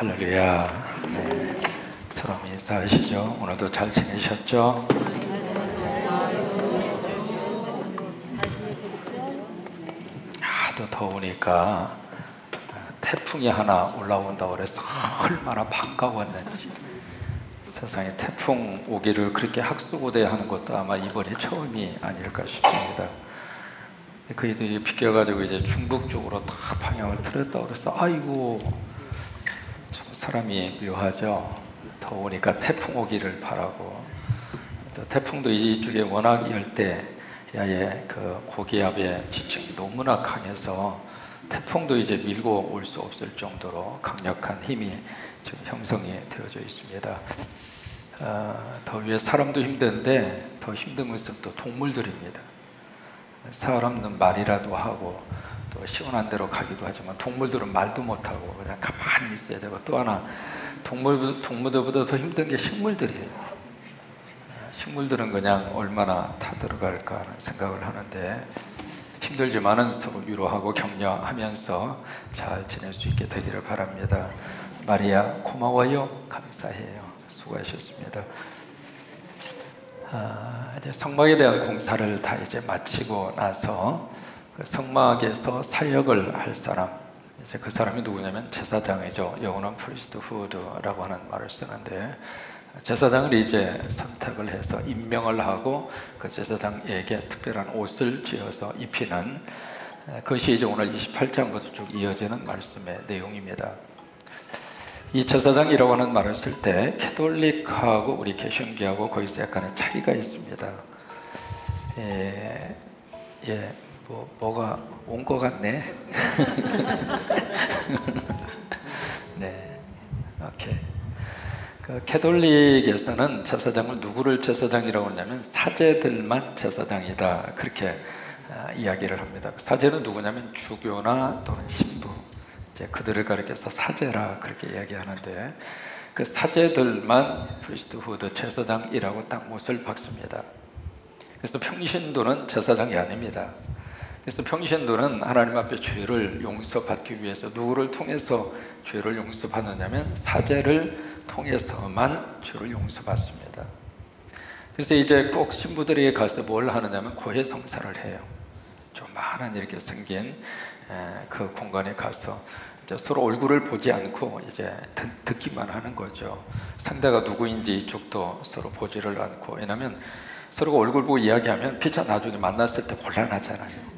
할렐루야. 네, 서로 인사하시죠. 오늘도 잘 지내셨죠? 하도 더우니까 태풍이 하나 올라온다고 그래서 얼마나 반가웠는지. 세상에 태풍 오기를 그렇게 학수고대하는 것도 아마 이번이 처음이 아닐까 싶습니다. 그이들이 비껴가지고 이제 중북 쪽으로 다 방향을 틀었다고 그래서 아이고 참 사람이 묘하죠. 더우니까 태풍 오기를 바라고, 또 태풍도 이쪽에 워낙 열대야의 그 고기압의 지층이 너무나 강해서 태풍도 이제 밀고 올 수 없을 정도로 강력한 힘이 지금 형성이 되어져 있습니다. 더위에 사람도 힘든데 더 힘든 것은 또 동물들입니다. 사람은 말이라도 하고 또 시원한 데로 가기도 하지만 동물들은 말도 못하고 그냥 가만히 있어야 되고, 또 하나 동물들보다 더 힘든 게 식물들이에요. 식물들은 그냥 얼마나 다 들어갈까 하는 생각을 하는데, 힘들지만은 서로 위로하고 격려하면서 잘 지낼 수 있게 되기를 바랍니다. 마리아 고마워요. 감사해요. 수고하셨습니다. 이제 성막에 대한 공사를 다 이제 마치고 나서 그 성막에서 사역을 할 사람, 이제 그 사람이 누구냐면 제사장이죠. 영원한 프리스트후드라고 하는 말을 쓰는데, 제사장을 이제 선택을 해서 임명을 하고 그 제사장에게 특별한 옷을 지어서 입히는, 그것이 이제 오늘 28장부터 쭉 이어지는 말씀의 내용입니다. 이 제사장이라고 하는 말을 쓸 때 캐톨릭하고 우리 개신교하고 거기서 약간의 차이가 있습니다. 뭐가 온 것 같네. 네, 오케이. 그 캐톨릭에서는 제사장을 누구를 제사장이라고 하냐면 사제들만 제사장이다, 그렇게 이야기를 합니다. 사제는 누구냐면 주교나 또는 신부, 이제 그들을 가리켜서 사제라 그렇게 이야기하는데, 그 사제들만 프리스트후드 제사장이라고 딱 못을 박습니다. 그래서 평신도는 제사장이 아닙니다. 그래서 평신도는 하나님 앞에 죄를 용서받기 위해서 누구를 통해서 죄를 용서받느냐면 사제를 통해서만 죄를 용서받습니다. 그래서 이제 꼭 신부들에게 가서 뭘 하느냐면 고해성사를 해요. 조그마한 이렇게 생긴 그 공간에 가서 이제 서로 얼굴을 보지 않고 이제 듣기만 하는 거죠. 상대가 누구인지 이쪽도 서로 보지를 않고, 왜냐하면 서로가 얼굴 보고 이야기하면 피차 나중에 만났을 때 곤란하잖아요.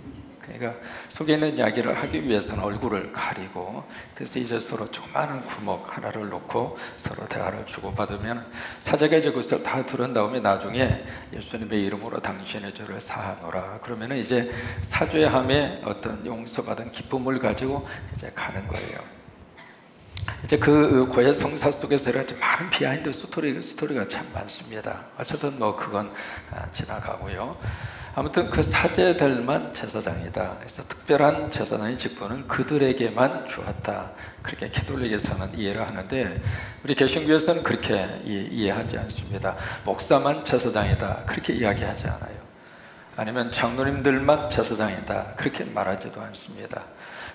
그러니까 속에 있는 이야기를 하기 위해서는 얼굴을 가리고, 그래서 이제 서로 조그마한 구멍 하나를 놓고 서로 대화를 주고받으면 사제가 이제 그것을 다 들은 다음에 나중에 예수님의 이름으로 당신의 죄를 사하노라 그러면은 이제 사죄함에 어떤 용서받은 기쁨을 가지고 이제 가는 거예요. 이제 그 고해 성사 속에서 여러 가지 많은 비하인드 스토리가 참 많습니다. 어쨌든 뭐 그건 지나가고요. 아무튼 그 사제들만 제사장이다. 그래서 특별한 제사장의 직분은 그들에게만 주었다, 그렇게 캐톨릭에서는 이해를 하는데, 우리 개신교에서는 그렇게 이해하지 않습니다. 목사만 제사장이다, 그렇게 이야기하지 않아요. 아니면 장로님들만 제사장이다, 그렇게 말하지도 않습니다.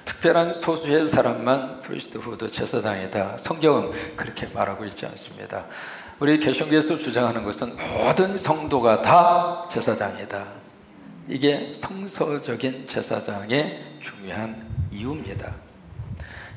특별한 소수의 사람만 프리스트후드 제사장이다, 성경은 그렇게 말하고 있지 않습니다. 우리 개신교에서 주장하는 것은 모든 성도가 다 제사장이다. 이게 성서적인 제사장의 중요한 이유입니다.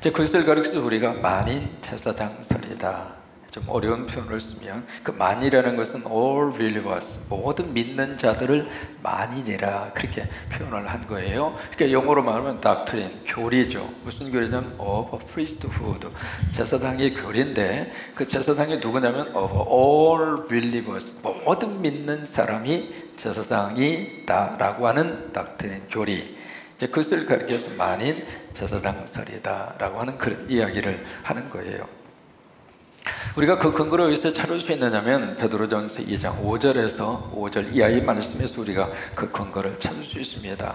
이제 그것을 가리켜서 우리가 만인 제사장설이다, 좀 어려운 표현을 쓰면 그 만이라는 것은 all believers, 모든 믿는 자들을 만인이라 그렇게 표현을 한 거예요. 그러니까 영어로 말하면 doctrine, 교리죠. 무슨 교리냐면 of priesthood, 제사장의 교리인데, 그 제사장이 누구냐면 of all believers, 모든 믿는 사람이 제사장이다 라고 하는 doctrine, 교리. 이제 그것을 가리켜서 만인 제사장설이다 라고 하는 그런 이야기를 하는 거예요. 우리가 그 근거를 어디서 찾을 수 있느냐면 베드로전서 2장 5절에서 5절 이하의 말씀에서 우리가 그 근거를 찾을 수 있습니다.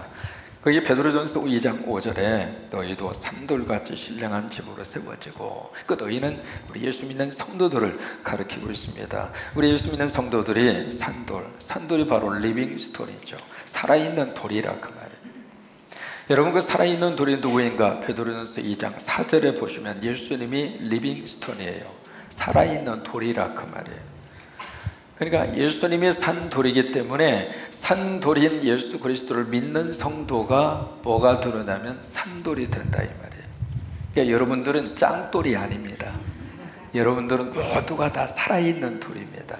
거기 베드로전서 2장 5절에 너희도 산돌같이 신령한 집으로 세워지고, 그 너희는 우리 예수 믿는 성도들을 가리키고 있습니다. 우리 예수 믿는 성도들이 산돌이 바로 리빙 스토리죠. 살아있는 돌이라 그 말이에요. 여러분, 그 살아있는 돌이 누구인가? 베드로전서 2장 4절에 보시면 예수님이 리빙스톤이에요. 살아있는 돌이라 그 말이에요. 그러니까 예수님이 산 돌이기 때문에 산 돌인 예수 그리스도를 믿는 성도가 뭐가 드러나면 산돌이 된다 이 말이에요. 그러니까 여러분들은 짱돌이 아닙니다. 여러분들은 모두가 다 살아있는 돌입니다.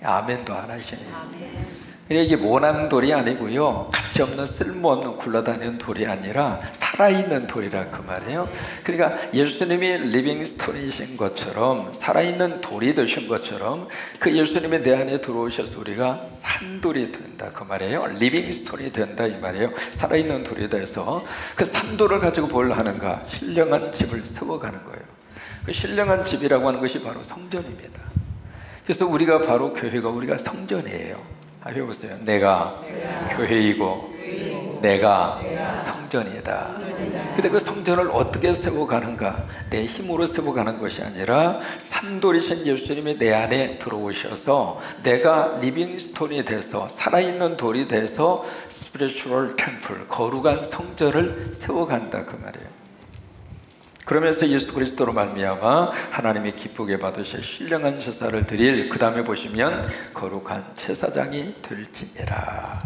아멘도 안 하시네요. 그러니까 이게 모난 돌이 아니고요, 가치없는 쓸모없는 굴러다니는 돌이 아니라 살아있는 돌이라 그 말이에요. 그러니까 예수님이 리빙스톤이신 것처럼, 살아있는 돌이 되신 것처럼 그 예수님이 내 안에 들어오셔서 우리가 산돌이 된다 그 말이에요. 리빙스톤이 된다 이 말이에요. 살아있는 돌이 돼서 그 산돌을 가지고 뭘 하는가? 신령한 집을 세워가는 거예요. 그 신령한 집이라고 하는 것이 바로 성전입니다. 그래서 우리가 바로 교회가, 우리가 성전이에요. 해보세요. 내가 교회이고 내가 성전이다. 근데 그 성전을 어떻게 세워가는가? 내 힘으로 세워가는 것이 아니라 산돌이신 예수님이 내 안에 들어오셔서 내가 리빙스톤이 돼서, 살아있는 돌이 돼서 스피리추얼 템플, 거룩한 성전을 세워간다 그 말이에요. 그러면서 예수 그리스도로 말미암아 하나님이 기쁘게 받으실 신령한 제사를 드릴, 그 다음에 보시면 거룩한 제사장이 될지니라.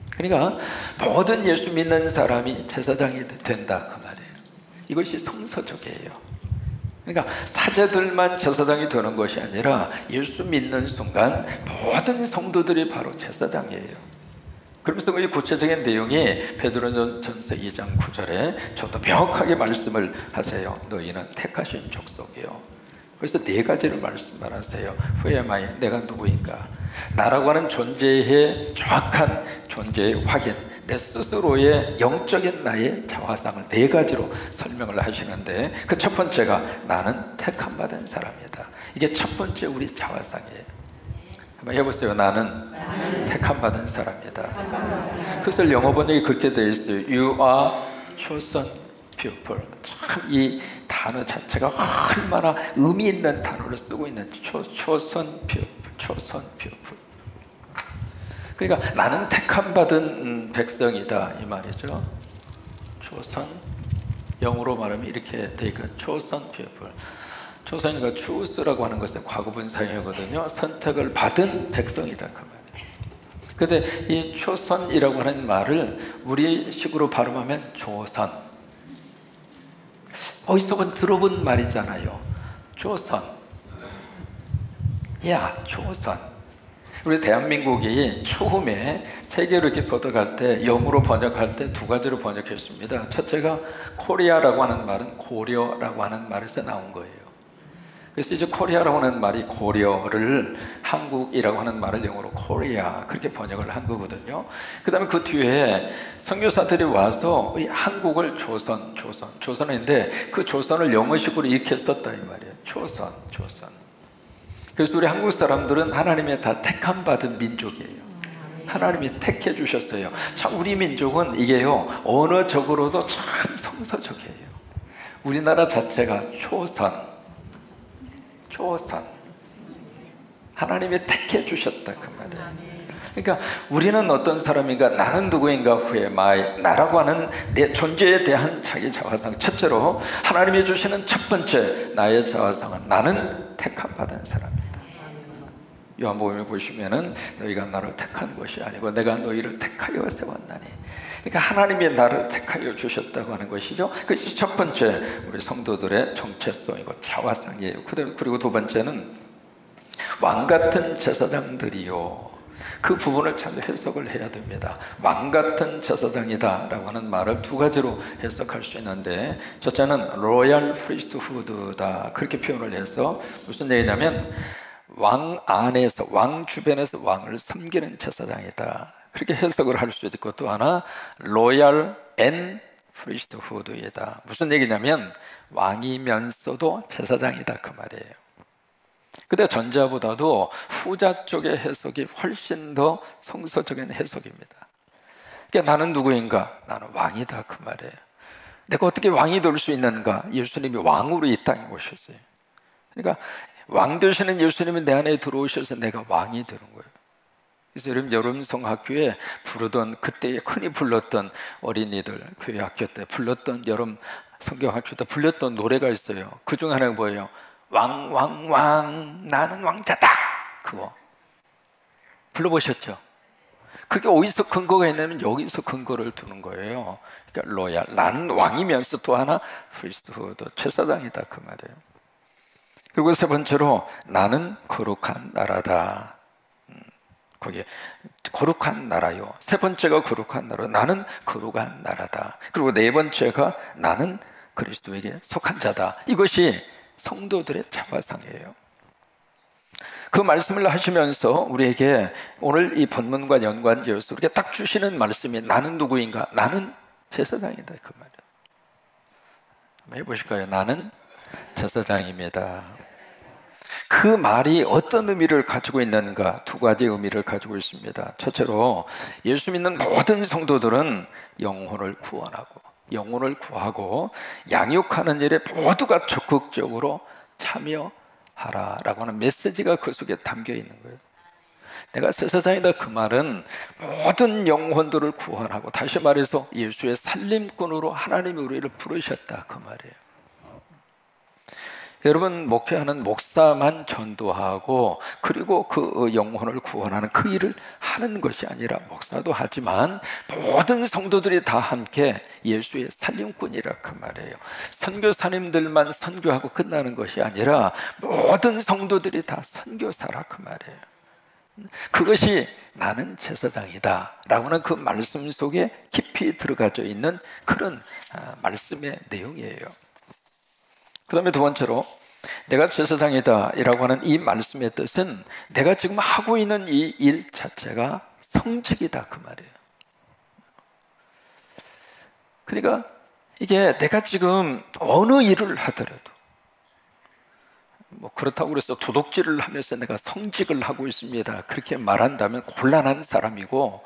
그러니까 모든 예수 믿는 사람이 제사장이 된다 그 말이에요. 이것이 성서적이에요. 그러니까 사제들만 제사장이 되는 것이 아니라 예수 믿는 순간 모든 성도들이 바로 제사장이에요. 그러면서 이 구체적인 내용이 베드로전서 2장 9절에 좀 더 명확하게 말씀을 하세요. 너희는 택하신 족속이요. 그래서 네 가지를 말씀하세요. Who am I? 내가 누구인가? 나라고 하는 존재의 정확한 존재의 확인, 내 스스로의 영적인 나의 자화상을 네 가지로 설명을 하시는데, 그 첫 번째가 나는 택함받은 사람이다. 이게 첫 번째 우리 자화상이에요. 한번 해보세요. 나는 택함받은 사람이다. 그래서 영어 번역이 그렇게 되어 있어요. You are chosen people. 참 이 단어 자체가 얼마나 의미 있는 단어를 쓰고 있는, chosen people, chosen people. 그러니까 나는 택함받은 백성이다 이 말이죠. chosen, 영어로 말하면 이렇게 되어 있고, chosen people. 초선이가 choose라고 하는 것은 과거분사형이거든요. 선택을 받은 백성이다 그 말이에요. 그런데 이 초선이라고 하는 말을 우리식으로 발음하면 조선. 어디서 들어본 말이잖아요. 조선. 야, 조선. 우리 대한민국이 처음에 세계로 이렇게 번역할 때, 영어로 번역할 때 두 가지로 번역했습니다. 첫째가 코리아라고 하는 말은 고려라고 하는 말에서 나온 거예요. 그래서 이제 코리아라고 하는 말이 고려를, 한국이라고 하는 말을 영어로 코리아, 그렇게 번역을 한 거거든요. 그 다음에 그 뒤에 선교사들이 와서 우리 한국을 조선인데 그 조선을 영어식으로 이렇게 썼다 이 말이에요. 조선. 그래서 우리 한국 사람들은 하나님의 다 택함 받은 민족이에요. 하나님이 택해 주셨어요. 참 우리 민족은 이게요, 언어적으로도 참 성서적이에요. 우리나라 자체가 초선. 하나님이 택해 주셨다 그 말이에요. 그러니까 우리는 어떤 사람인가? 나는 누구인가? Who am I? 나라고 하는 내 존재에 대한 자기 자화상, 첫째로 하나님이 주시는 첫 번째 나의 자화상은 나는 택함받은 사람이다. 요한복음에 보시면은 너희가 나를 택한 것이 아니고 내가 너희를 택하여 세웠나니. 그러니까 하나님이 나를 택하여 주셨다고 하는 것이죠. 그것이 첫 번째 우리 성도들의 정체성이고 자화상이에요. 그리고 두 번째는 왕같은 제사장들이요. 그 부분을 잘 해석을 해야 됩니다. 왕같은 제사장이다 라고 하는 말을 두 가지로 해석할 수 있는데, 첫째는 로얄 프리스트후드다 그렇게 표현을 해서 무슨 얘기냐면 왕 안에서, 왕 주변에서 왕을 섬기는 제사장이다 그렇게 해석을 할 수 있고, 또 하나 로얄 앤 프리스트후드이다. 무슨 얘기냐면 왕이면서도 제사장이다 그 말이에요. 근데 전자보다도 후자 쪽의 해석이 훨씬 더 성서적인 해석입니다. 그러니까 나는 누구인가? 나는 왕이다 그 말이에요. 내가 어떻게 왕이 될 수 있는가? 예수님이 왕으로 이 땅에 오셨어요. 그러니까 왕 되시는 예수님이 내 안에 들어오셔서 내가 왕이 되는 거예요. 그래서 여름 성학교에 부르던, 그때 흔히 불렀던 어린이들 교회 학교 때 불렀던, 여름 성경학교 때 불렀던 노래가 있어요. 그 중 하나가 뭐예요? 왕왕왕 나는 왕자다. 그거 불러보셨죠? 그게 어디서 근거가 있냐면 여기서 근거를 두는 거예요. 그러니까 로얄, 나는 왕이면서 또 하나 프리스트후드, 제사장이다 그 말이에요. 그리고 세 번째로 나는 거룩한 나라다. 거기에 거룩한 나라요. 세 번째가 거룩한 나라, 나는 거룩한 나라다. 그리고 네 번째가 나는 그리스도에게 속한 자다. 이것이 성도들의 자화상이에요. 그 말씀을 하시면서 우리에게 오늘 이 본문과 연관지어서 우리가 딱 주시는 말씀이 나는 누구인가? 나는 제사장이다 그 말이에요. 한번 해보실까요? 나는 제사장입니다. 그 말이 어떤 의미를 가지고 있는가? 두 가지 의미를 가지고 있습니다. 첫째로 예수 믿는 모든 성도들은 영혼을 구하고 양육하는 일에 모두가 적극적으로 참여하라라고 하는 메시지가 그 속에 담겨 있는 거예요. 내가 제사장이다 그 말은 모든 영혼들을 구원하고, 다시 말해서 예수의 살림꾼으로 하나님이 우리를 부르셨다 그 말이에요. 여러분, 목회하는 목사만 전도하고 그리고 그 영혼을 구원하는 그 일을 하는 것이 아니라, 목사도 하지만 모든 성도들이 다 함께 예수의 살림꾼이라 그 말이에요. 선교사님들만 선교하고 끝나는 것이 아니라 모든 성도들이 다 선교사라 그 말이에요. 그것이 나는 제사장이다 라고 하는 그 말씀 속에 깊이 들어가져 있는 그런 말씀의 내용이에요. 그 다음에 두 번째로, 내가 제사장이다 라고 하는 이 말씀의 뜻은 내가 지금 하고 있는 이 일 자체가 성직이다 그 말이에요. 그러니까 이게 내가 지금 어느 일을 하더라도, 뭐 그렇다고 그래서 도둑질을 하면서 내가 성직을 하고 있습니다 그렇게 말한다면 곤란한 사람이고,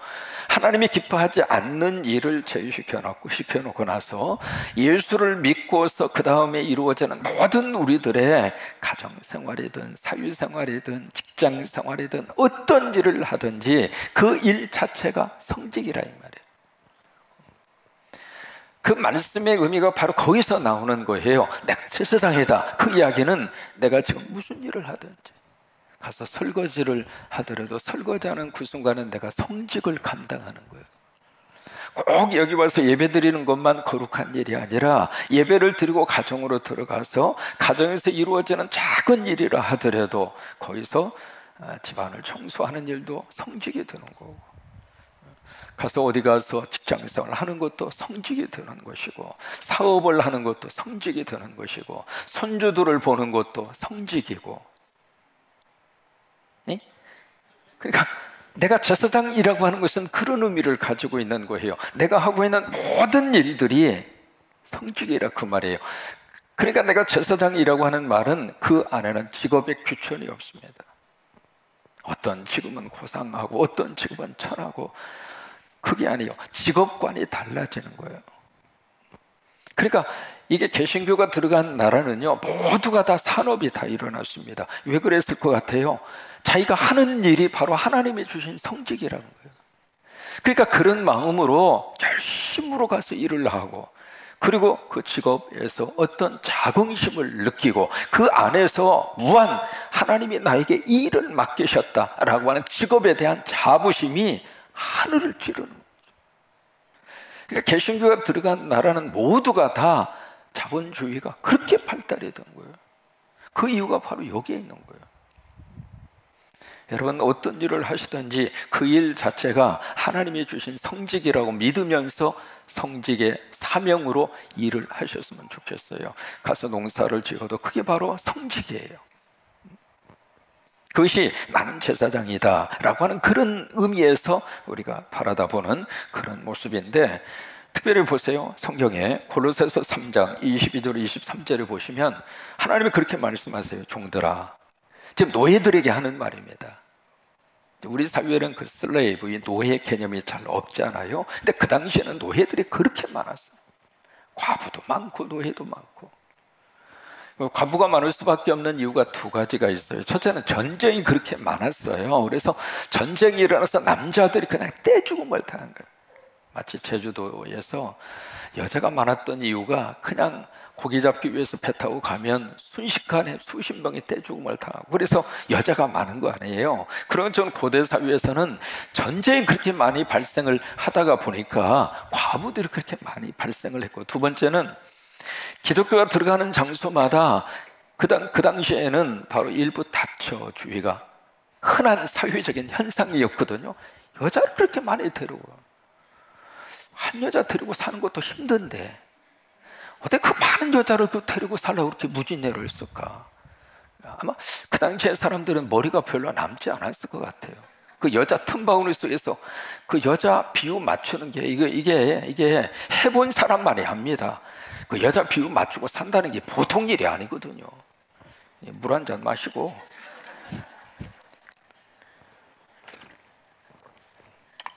하나님이 기뻐하지 않는 일을 시켜놓고 나서 예수를 믿고서 그 다음에 이루어지는 모든 우리들의 가정생활이든 사회생활이든 직장생활이든 어떤 일을 하든지 그 일 자체가 성직이라 이 말이에요. 그 말씀의 의미가 바로 거기서 나오는 거예요. 내가 제사장이다. 그 이야기는 내가 지금 무슨 일을 하든지, 가서 설거지를 하더라도 설거지하는 그 순간은 내가 성직을 감당하는 거예요. 꼭 여기 와서 예배 드리는 것만 거룩한 일이 아니라, 예배를 드리고 가정으로 들어가서 가정에서 이루어지는 작은 일이라 하더라도 거기서 집안을 청소하는 일도 성직이 되는 거고, 가서 어디 가서 직장생활을 하는 것도 성직이 되는 것이고, 사업을 하는 것도 성직이 되는 것이고, 손주들을 보는 것도 성직이고. 그러니까 내가 제사장이라고 하는 것은 그런 의미를 가지고 있는 거예요. 내가 하고 있는 모든 일들이 성직이라 그 말이에요. 그러니까 내가 제사장이라고 하는 말은 그 안에는 직업의 규천이 없습니다. 어떤 직업은 고상하고 어떤 직업은 천하고, 그게 아니에요. 직업관이 달라지는 거예요. 그러니까 이게 개신교가 들어간 나라는요, 모두가 다 산업이 다 일어났습니다. 왜 그랬을 것 같아요? 자기가 하는 일이 바로 하나님이 주신 성직이라는 거예요. 그러니까 그런 마음으로 열심으로 가서 일을 하고, 그리고 그 직업에서 어떤 자긍심을 느끼고, 그 안에서 무한 하나님이 나에게 이 일을 맡기셨다라고 하는 직업에 대한 자부심이 하늘을 찌르는 거죠. 그러니까 개신교가 들어간 나라는 모두가 다 자본주의가 그렇게 발달이 된 거예요. 그 이유가 바로 여기에 있는 거예요. 여러분, 어떤 일을 하시든지 그 일 자체가 하나님이 주신 성직이라고 믿으면서 성직의 사명으로 일을 하셨으면 좋겠어요. 가서 농사를 지어도 그게 바로 성직이에요. 그것이 나는 제사장이다 라고 하는 그런 의미에서 우리가 바라다 보는 그런 모습인데, 특별히 보세요. 성경에 골로새서 3장 22절 23절을 보시면 하나님이 그렇게 말씀하세요. 종들아, 지금 노예들에게 하는 말입니다. 우리 사회에는 그 슬레이브, 이 노예 개념이 잘 없잖아요. 근데 그 당시에는 노예들이 그렇게 많았어요. 과부도 많고 노예도 많고. 과부가 많을 수밖에 없는 이유가 두 가지가 있어요. 첫째는 전쟁이 그렇게 많았어요. 그래서 전쟁이 일어나서 남자들이 그냥 떼죽음을 당한 거예요. 마치 제주도에서 여자가 많았던 이유가 그냥 고기 잡기 위해서 배 타고 가면 순식간에 수십 명이 떼죽음을 당하고, 그래서 여자가 많은 거 아니에요. 그런 전 고대 사회에서는 전쟁이 그렇게 많이 발생을 하다가 보니까 과부들이 그렇게 많이 발생을 했고, 두 번째는 기독교가 들어가는 장소마다 그 당시에는 바로 일부 다처주의가 흔한 사회적인 현상이었거든요. 여자를 그렇게 많이 데리고, 한 여자 데리고 사는 것도 힘든데 어떻게 그 많은 여자를 데리고 살려고 그렇게 무진내를 했을까? 아마 그 당시에 사람들은 머리가 별로 남지 않았을 것 같아요. 그 여자 틈바구니 속에서 그 여자 비유 맞추는 게 이게 해본 사람만이 합니다. 그 여자 비유 맞추고 산다는 게 보통 일이 아니거든요. 물 한 잔 마시고.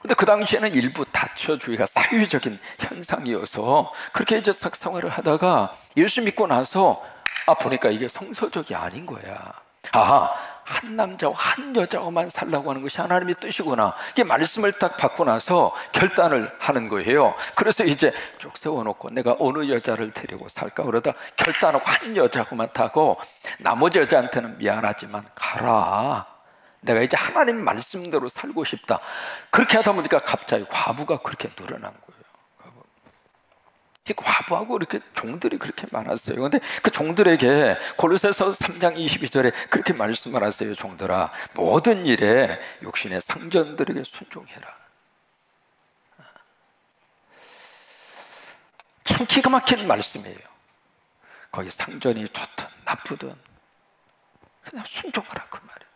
근데 그 당시에는 일부 다처주의가 사회적인 현상이어서 그렇게 이제 생활을 하다가 예수 믿고 나서 보니까 이게 성서적이 아닌 거야. 한 남자와 한 여자와만 살라고 하는 것이 하나님의 뜻이구나. 이게 말씀을 딱 받고 나서 결단을 하는 거예요. 그래서 이제 쭉 세워놓고 내가 어느 여자를 데리고 살까 그러다 결단하고 한 여자하고만 타고 나머지 여자한테는 미안하지만 가라. 내가 이제 하나님 말씀대로 살고 싶다. 그렇게 하다 보니까 갑자기 과부가 그렇게 늘어난 거예요. 과부하고 이렇게 종들이 그렇게 많았어요. 그런데 그 종들에게 골로새서 3장 22절에 그렇게 말씀을 하세요. 종들아, 모든 일에 육신의 상전들에게 순종해라. 참 기가 막힌 말씀이에요. 거기 상전이 좋든 나쁘든 그냥 순종하라 그 말이에요.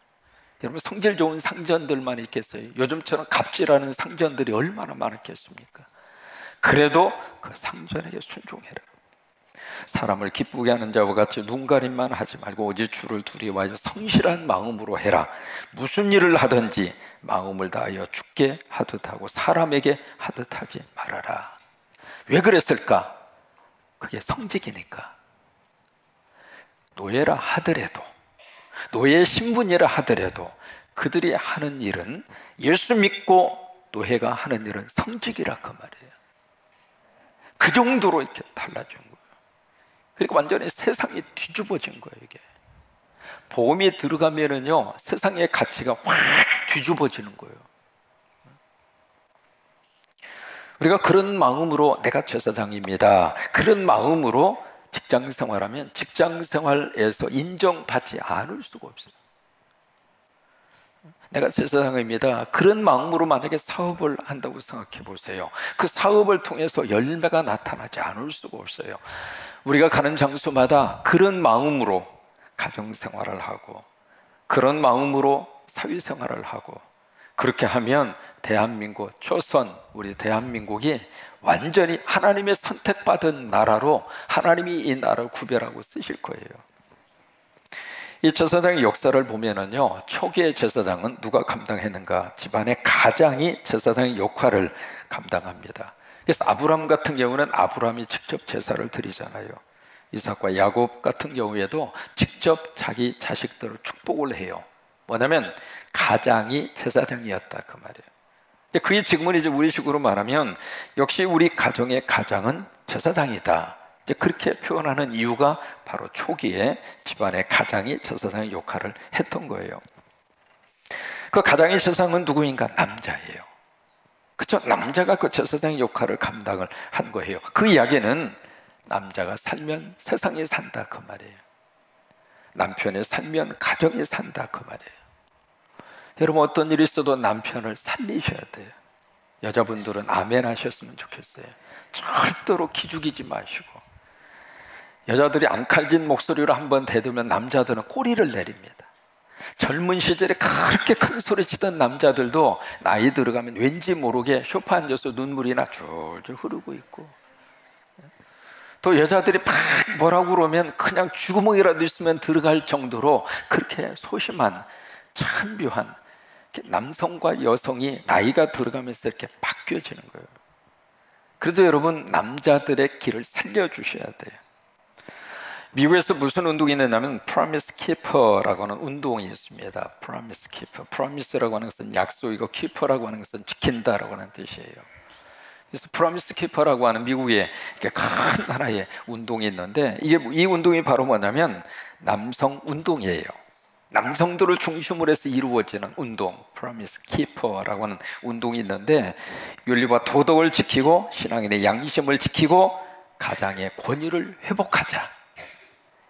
여러분, 성질 좋은 상전들만 있겠어요? 요즘처럼 갑질하는 상전들이 얼마나 많았겠습니까? 그래도 그 상전에게 순종해라. 사람을 기쁘게 하는 자와 같이 눈가림만 하지 말고 오직 주를 두려워하여 성실한 마음으로 해라. 무슨 일을 하든지 마음을 다하여 주께 하듯 하고 사람에게 하듯 하지 말아라. 왜 그랬을까? 그게 성직이니까. 노예라 하더라도, 노예 신분이라 하더라도 그들이 하는 일은, 예수 믿고 노예가 하는 일은 성직이라 그 말이에요. 그 정도로 이렇게 달라진 거예요. 그러니까 완전히 세상이 뒤집어진 거예요. 이게 복음이 들어가면은요, 세상의 가치가 확 뒤집어지는 거예요. 우리가 그런 마음으로 내가 제사장입니다, 그런 마음으로 직장 생활하면 직장 생활에서 인정받지 않을 수가 없어요. 내가 제사장입니다, 그런 마음으로 만약에 사업을 한다고 생각해 보세요. 그 사업을 통해서 열매가 나타나지 않을 수가 없어요. 우리가 가는 장소마다 그런 마음으로 가정생활을 하고 그런 마음으로 사회생활을 하고, 그렇게 하면 대한민국, 조선, 우리 대한민국이 완전히 하나님의 선택받은 나라로 하나님이 이 나라를 구별하고 쓰실 거예요. 이 제사장의 역사를 보면은요, 초기의 제사장은 누가 감당했는가? 집안의 가장이 제사장의 역할을 감당합니다. 그래서 아브람 같은 경우는 아브람이 직접 제사를 드리잖아요. 이삭과 야곱 같은 경우에도 직접 자기 자식들을 축복을 해요. 뭐냐면 가장이 제사장이었다 그 말이에요. 그게 지금은 이제 우리식으로 말하면 역시 우리 가정의 가장은 제사장이다, 이제 그렇게 표현하는 이유가 바로 초기에 집안의 가장이 제사장의 역할을 했던 거예요. 그 가장의 제사장은 누구인가? 남자예요. 그렇죠? 남자가 그 제사장의 역할을 감당을 한 거예요. 그 이야기는 남자가 살면 세상이 산다 그 말이에요. 남편이 살면 가정이 산다 그 말이에요. 여러분, 어떤 일이 있어도 남편을 살리셔야 돼요. 여자분들은 아멘 하셨으면 좋겠어요. 절대로 기죽이지 마시고. 여자들이 앙칼진 목소리로 한번 대들면 남자들은 꼬리를 내립니다. 젊은 시절에 그렇게 큰 소리 치던 남자들도 나이 들어가면 왠지 모르게 소파에 앉아서 눈물이나 줄줄 흐르고 있고, 또 여자들이 막 뭐라고 그러면 그냥 쥐구멍이라도 있으면 들어갈 정도로 그렇게 소심한, 참 묘한 남성과 여성이 나이가 들어가면서 이렇게 바뀌어지는 거예요. 그래서 여러분, 남자들의 길을 살려주셔야 돼요. 미국에서 무슨 운동이 있느냐면 Promise Keeper라고 하는 운동이 있습니다. Promise Keeper. Promise라고 하는 것은 약속이고 Keeper라고 하는 것은 지킨다라고 하는 뜻이에요. 그래서 Promise Keeper라고 하는 미국의 큰 하나의 운동이 있는데 이 운동이 바로 뭐냐면 남성 운동이에요. 남성들을 중심으로 해서 이루어지는 운동, Promise Keeper라고 하는 운동이 있는데 윤리와 도덕을 지키고 신앙인의 양심을 지키고 가장의 권위를 회복하자.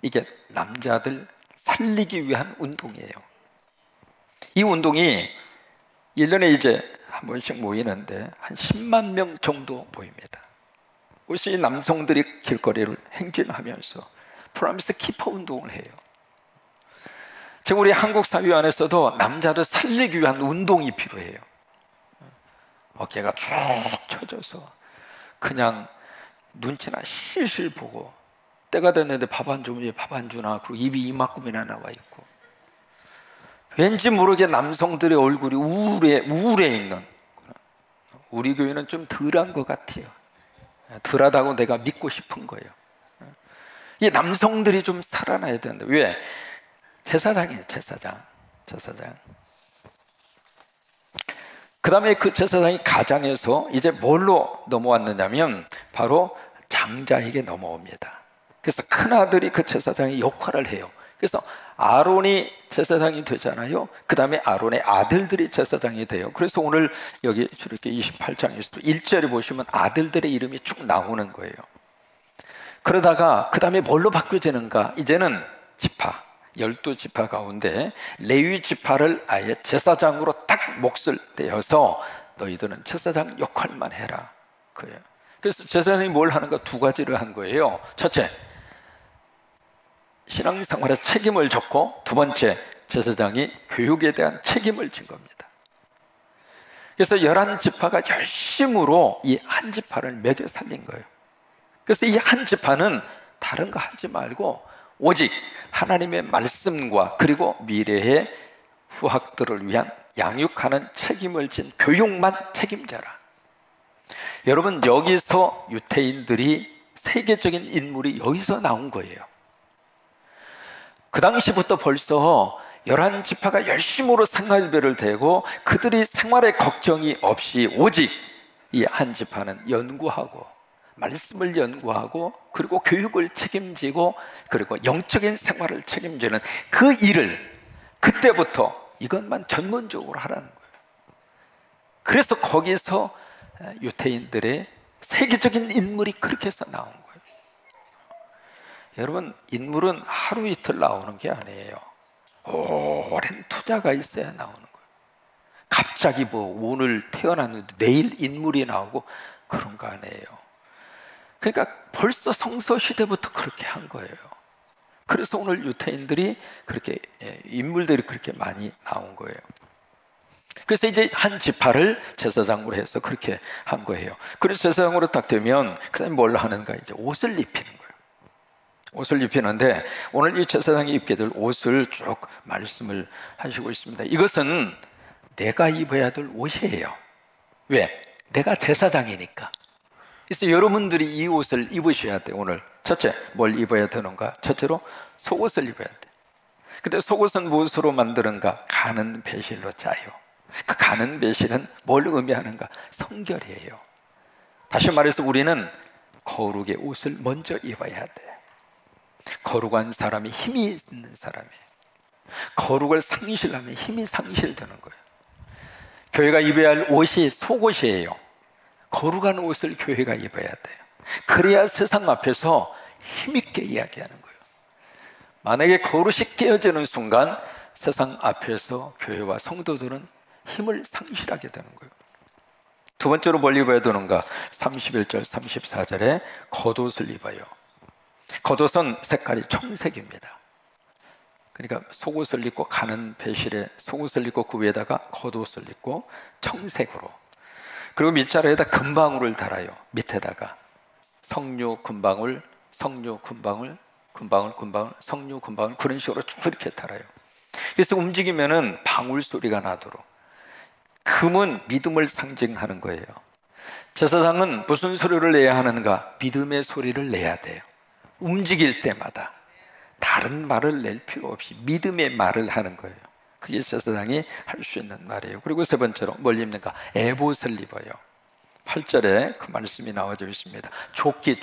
이게 남자들 살리기 위한 운동이에요. 이 운동이 1년에 이제 한 번씩 모이는데 한 10만 명 정도 모입니다. 그래서 이 남성들이 길거리를 행진하면서 프라미스 키퍼 운동을 해요. 지금 우리 한국 사회 안에서도 남자를 살리기 위한 운동이 필요해요. 어깨가 쭉 쳐져서 그냥 눈치나 실실 보고 때가 됐는데 밥 안 주면 밥 안 주나, 그리고 입이 이만큼이나 나와 있고, 왠지 모르게 남성들의 얼굴이 우울해 있는, 우리 교회는 좀 덜한 것 같아요. 덜하다고 내가 믿고 싶은 거예요. 이 남성들이 좀 살아나야 되는데 왜? 제사장이에요. 제사장. 그 다음에 그 제사장이 가장에서 이제 뭘로 넘어왔느냐면 바로 장자에게 넘어옵니다. 그래서 큰아들이 그 제사장의 역할을 해요. 그래서 아론이 제사장이 되잖아요. 그 다음에 아론의 아들들이 제사장이 돼요. 그래서 오늘 여기 이렇게 28장에서도 1절에 보시면 아들들의 이름이 쭉 나오는 거예요. 그러다가 그 다음에 뭘로 바뀌어지는가? 이제는 지파, 12지파 가운데 레위 지파를 아예 제사장으로 딱 몫을 떼어서 너희들은 제사장 역할만 해라, 그예요. 그래서 제사장이 뭘 하는가? 두 가지를 한 거예요. 첫째, 신앙생활에 책임을 졌고, 두 번째, 제사장이 교육에 대한 책임을 진 겁니다. 그래서 11지파가 열심으로 이 한 지파를 먹여 살린 거예요. 그래서 이 한 지파는 다른 거 하지 말고 오직 하나님의 말씀과 그리고 미래의 후학들을 위한 양육하는 책임을 진 교육만 책임져라. 여러분, 여기서 유태인들이 세계적인 인물이 여기서 나온 거예요. 그 당시부터 벌써 11지파가 열심으로 생활별을 대고 그들이 생활에 걱정이 없이 오직 이 한 지파는 연구하고 말씀을 연구하고 그리고 교육을 책임지고 그리고 영적인 생활을 책임지는 그 일을 그때부터 이것만 전문적으로 하라는 거예요. 그래서 거기서 유태인들의 세계적인 인물이 그렇게 해서 나온 거예요. 여러분, 인물은 하루 이틀 나오는 게 아니에요. 오랜 투자가 있어야 나오는 거예요. 갑자기 뭐 오늘 태어났는데 내일 인물이 나오고 그런 거 아니에요. 그러니까 벌써 성서시대부터 그렇게 한 거예요. 그래서 오늘 유태인들이 그렇게, 인물들이 그렇게 많이 나온 거예요. 그래서 이제 한 지파를 제사장으로 해서 그렇게 한 거예요. 그래서 제사장으로 딱 되면 그 다음에 뭘 하는가? 이제 옷을 입히는 거예요. 옷을 입히는데 오늘 이 제사장이 입게 될 옷을 쭉 말씀을 하시고 있습니다. 이것은 내가 입어야 될 옷이에요. 왜? 내가 제사장이니까. 그래서 여러분들이 이 옷을 입으셔야 돼요. 오늘 첫째, 뭘 입어야 되는가? 첫째로 속옷을 입어야 돼요. 근데 속옷은 무엇으로 만드는가? 가는 배실로 짜요. 그 가는 배실은 뭘 의미하는가? 성결이에요. 다시 말해서 우리는 거룩의 옷을 먼저 입어야 돼요. 거룩한 사람이 힘이 있는 사람이에요. 거룩을 상실하면 힘이 상실되는 거예요. 교회가 입어야 할 옷이 속옷이에요. 거룩한 옷을 교회가 입어야 돼요. 그래야 세상 앞에서 힘있게 이야기하는 거예요. 만약에 거룩이 깨어지는 순간 세상 앞에서 교회와 성도들은 힘을 상실하게 되는 거예요. 두 번째로 뭘 입어야 되는가? 31절 34절에 겉옷을 입어요. 겉옷은 색깔이 청색입니다. 그러니까 속옷을 입고 가는 배실에 속옷을 입고 그 위에다가 겉옷을 입고 청색으로, 그리고 밑자락에다 금방울을 달아요. 밑에다가 석류 금방울, 석류 금방울, 금방울 금방울, 석류 금방울, 그런 식으로 쭉 이렇게 달아요. 그래서 움직이면은 방울 소리가 나도록. 금은 믿음을 상징하는 거예요. 제사장은 무슨 소리를 내야 하는가? 믿음의 소리를 내야 돼요. 움직일 때마다. 다른 말을 낼 필요 없이 믿음의 말을 하는 거예요. 그게 제사장이 할 수 있는 말이에요. 그리고 세 번째로 뭘 입는가? 에봇을 입어요. 8절에 그 말씀이 나와져 있습니다. 조끼.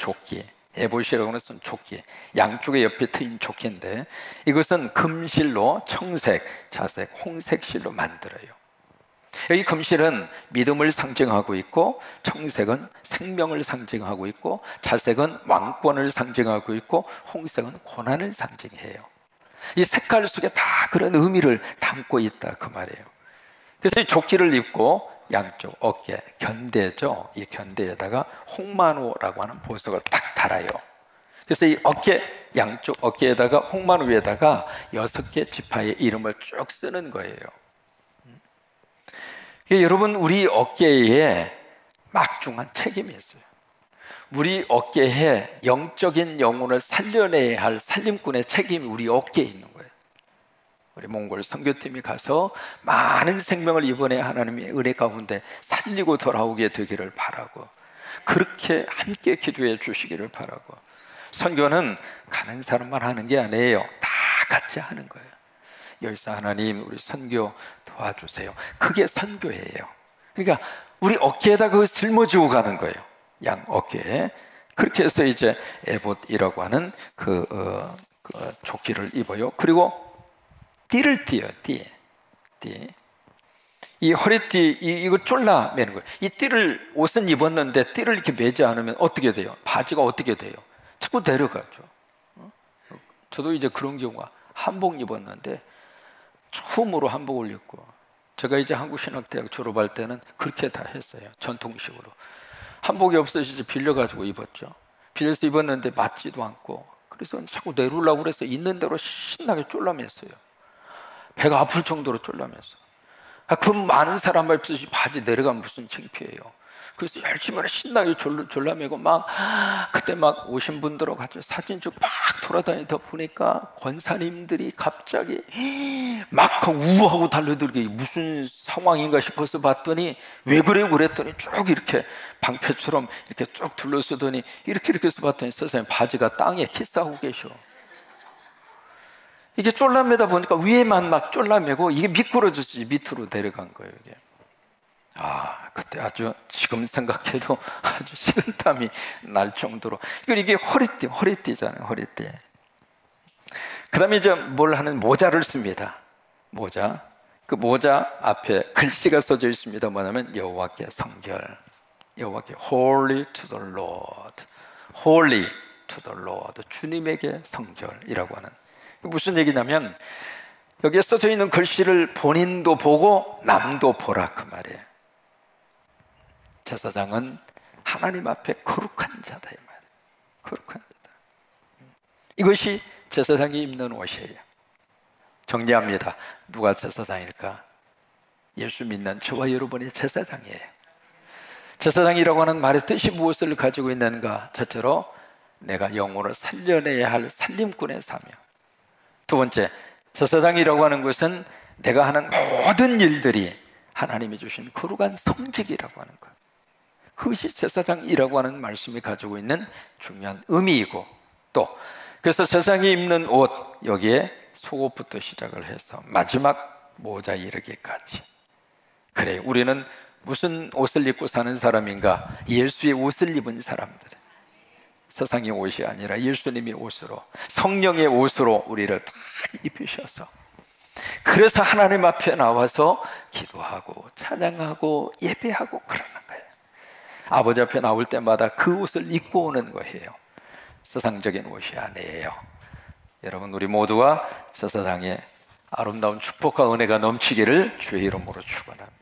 에봇이라고 하는 것은 조끼, 양쪽에 옆에 트인 조끼인데 이것은 금실로 청색, 자색, 홍색 실로 만들어요. 이 금실은 믿음을 상징하고 있고, 청색은 생명을 상징하고 있고, 자색은 왕권을 상징하고 있고, 홍색은 고난을 상징해요. 이 색깔 속에 다 그런 의미를 담고 있다 그 말이에요. 그래서 이 조끼를 입고 양쪽 어깨, 견대죠. 이 견대에다가 홍마노라고 하는 보석을 딱 달아요. 그래서 이 어깨, 양쪽 어깨에다가 홍마노 위에다가 6개 지파의 이름을 쭉 쓰는 거예요. 여러분, 우리 어깨에 막중한 책임이 있어요. 우리 어깨에 영적인 영혼을 살려내야 할 살림꾼의 책임이 우리 어깨에 있는 거예요. 우리 몽골 선교팀이 가서 많은 생명을 이번에 하나님의 은혜 가운데 살리고 돌아오게 되기를 바라고, 그렇게 함께 기도해 주시기를 바라고. 선교는 가는 사람만 하는 게 아니에요. 다 같이 하는 거예요. 여기서 하나님 우리 선교 도와주세요. 그게 선교예요. 그러니까 우리 어깨에다 그걸 짊어지고 가는 거예요. 양 어깨에. 그렇게 해서 이제 에봇이라고 하는 그 조끼를 입어요. 그리고 띠를 띠요. 띠. 이 허리띠 이거 졸라 매는 거예요. 이 띠를, 옷은 입었는데 띠를 이렇게 매지 않으면 어떻게 돼요? 바지가 어떻게 돼요? 자꾸 내려가죠. 저도 이제 그런 경우가, 한복 입었는데 처음으로 한복을 입고, 제가 이제 한국신학대학 졸업할 때는 그렇게 다 했어요. 전통식으로. 한복이 없어서 이제 빌려가지고 입었죠. 빌려서 입었는데 맞지도 않고, 그래서 자꾸 내려오려고 그래서 있는 대로 신나게 졸라맸어요. 배가 아플 정도로 졸라맸어. 그 많은 사람 앞에서 바지 내려가면 무슨 창피해요. 그래서 열심히 신나게 졸라매고 막, 그때 막 오신 분들하고 같이 사진 쭉 막 돌아다니다 보니까 권사님들이 갑자기 막 우하고 달려들게, 무슨 상황인가 싶어서 봤더니 왜 그래요? 그랬더니 쭉 이렇게 방패처럼 이렇게 쭉 둘러쓰더니 이렇게 해서 봤더니 세상에 바지가 땅에 키스하고 계셔. 이게 쫄라매다 보니까 위에만 막 쫄라매고 이게 미끄러져서 밑으로 내려간 거예요. 이게. 그때 아주 지금 생각해도 아주 식은땀이 날 정도로. 이게 허리띠잖아요. 허리띠. 그 다음에 이제 뭘 하는, 모자를 씁니다. 모자. 그 모자 앞에 글씨가 써져 있습니다. 뭐냐면 여호와께 성결, 여호와께 Holy to the Lord, Holy to the Lord, 주님에게 성결이라고 하는. 무슨 얘기냐면 여기에 써져 있는 글씨를 본인도 보고 남도 보라 그 말이에요. 제사장은 하나님 앞에 거룩한 자다 이 말이에요. 거룩한 자다. 이것이 제사장이 입는 옷이에요. 정리합니다. 누가 제사장일까? 예수 믿는 저와 여러분이 제사장이에요. 제사장이라고 하는 말의 뜻이 무엇을 가지고 있는가? 첫째로 내가 영혼을 살려내야 할 살림꾼의 사명. 두 번째, 제사장이라고 하는 것은 내가 하는 모든 일들이 하나님이 주신 거룩한 성직이라고 하는 것. 그것이 제사장이라고 하는 말씀이 가지고 있는 중요한 의미이고, 또 그래서 제사장이 입는 옷, 여기에 속옷부터 시작을 해서 마지막 모자 이르기까지. 그래, 우리는 무슨 옷을 입고 사는 사람인가? 예수의 옷을 입은 사람들. 세상의 옷이 아니라 예수님의 옷으로, 성령의 옷으로 우리를 다 입히셔서, 그래서 하나님 앞에 나와서 기도하고 찬양하고 예배하고 그러는 거예요. 아버지 앞에 나올 때마다 그 옷을 입고 오는 거예요. 세상적인 옷이 아니에요. 여러분, 우리 모두가 제사장의 아름다운 축복과 은혜가 넘치기를 주의 이름으로 축원합니다.